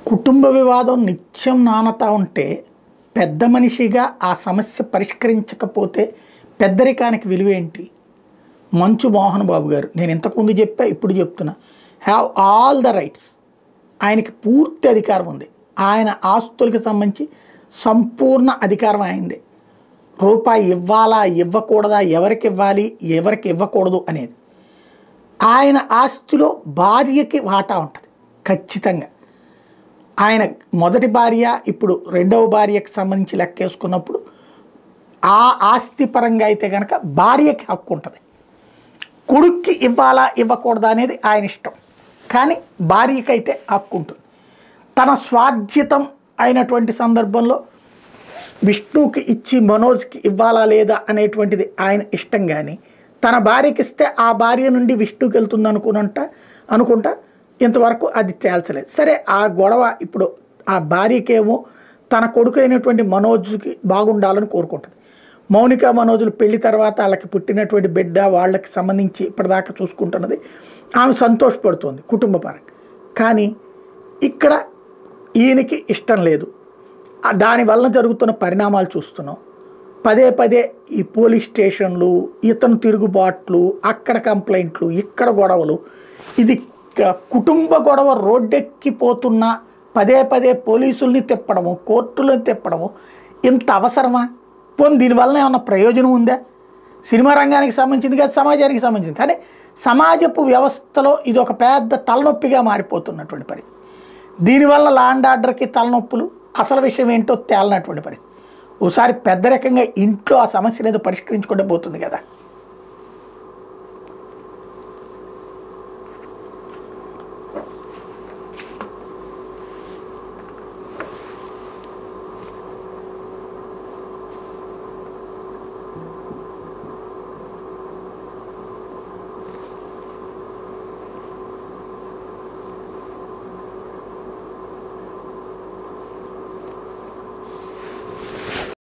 కుటుంబ వివాదం నిత్యం నానతా ఉంటే పెద్ద మనిషిగా ఆ సమస్య పరిష్కరించకపోతే పెద్దరికానికి విలువ ఏంటి? మంచు మోహన్ బాబు గారు, నేను ఇంతకుముందు చెప్పా, ఇప్పుడు చెప్తున్నా, హ్యావ్ ఆల్ ద రైట్స్. ఆయనకి పూర్తి అధికారం ఉంది. ఆయన ఆస్తులకు సంబంధించి సంపూర్ణ అధికారం ఆయనదే. రూపాయి ఇవ్వాలా ఇవ్వకూడదా, ఎవరికి ఇవ్వాలి ఎవరికి ఇవ్వకూడదు అనేది ఆయన ఆస్తిలో భార్యకి వాటా ఉంటుంది ఖచ్చితంగా. ఆయన మొదటి భార్య ఇప్పుడు రెండవ భార్యకి సంబంధించి లెక్కేసుకున్నప్పుడు ఆ ఆస్తి పరంగా అయితే కనుక భార్యకి హక్కు ఉంటుంది. కొడుక్కి ఇవ్వాలా ఇవ్వకూడదా అనేది ఆయన ఇష్టం, కానీ భార్యకి అయితే హక్కు ఉంటుంది. తన స్వాధ్యతం అయినటువంటి సందర్భంలో విష్ణువుకి ఇచ్చి మనోజ్కి ఇవ్వాలా లేదా అనేటువంటిది ఆయన ఇష్టం, కానీ తన భార్యకి ఇస్తే ఆ భార్య నుండి విష్ణువుకి వెళ్తుంది అనుకుంటా ఇంతవరకు అది తేల్చలేదు. సరే, ఆ గొడవ ఇప్పుడు ఆ భార్యకేమో తన కొడుకు అయినటువంటి మనోజ్కి బాగుండాలని కోరుకుంటుంది. మౌనిక మనోజులు పెళ్లి తర్వాత వాళ్ళకి పుట్టినటువంటి బిడ్డ వాళ్ళకి సంబంధించి ఇప్పటిదాకా చూసుకుంటున్నది, ఆమె సంతోషపడుతుంది కుటుంబ పరంగా. కానీ ఇక్కడ ఈయనకి ఇష్టం లేదు. దానివల్ల జరుగుతున్న పరిణామాలు చూస్తున్నాం. పదే పదే ఈ పోలీస్ స్టేషన్లు, ఇతను తిరుగుబాట్లు, అక్కడ కంప్లైంట్లు, ఇక్కడ గొడవలు, ఇది కుటుంబ గొడవ రోడ్డెక్కిపోతున్నా పదే పదే పోలీసుల్ని తిప్పడము, కోర్టులను తిప్పడము ఇంత అవసరమా? పోనీ దీనివల్ల ఏమన్నా ప్రయోజనం ఉందా? సినిమా రంగానికి సంబంధించింది కాదు, సమాజానికి సంబంధించింది, కానీ సమాజపు వ్యవస్థలో ఇది ఒక పెద్ద తలనొప్పిగా మారిపోతున్నటువంటి పరిస్థితి. దీనివల్ల లా అండ్ ఆర్డర్కి తలనొప్పులు, అసలు విషయం ఏంటో తేలనటువంటి పరిస్థితి. ఓసారి పెద్ద రకంగా ఇంట్లో ఆ సమస్యను ఏదో పరిష్కరించుకుంటే పోతుంది కదా.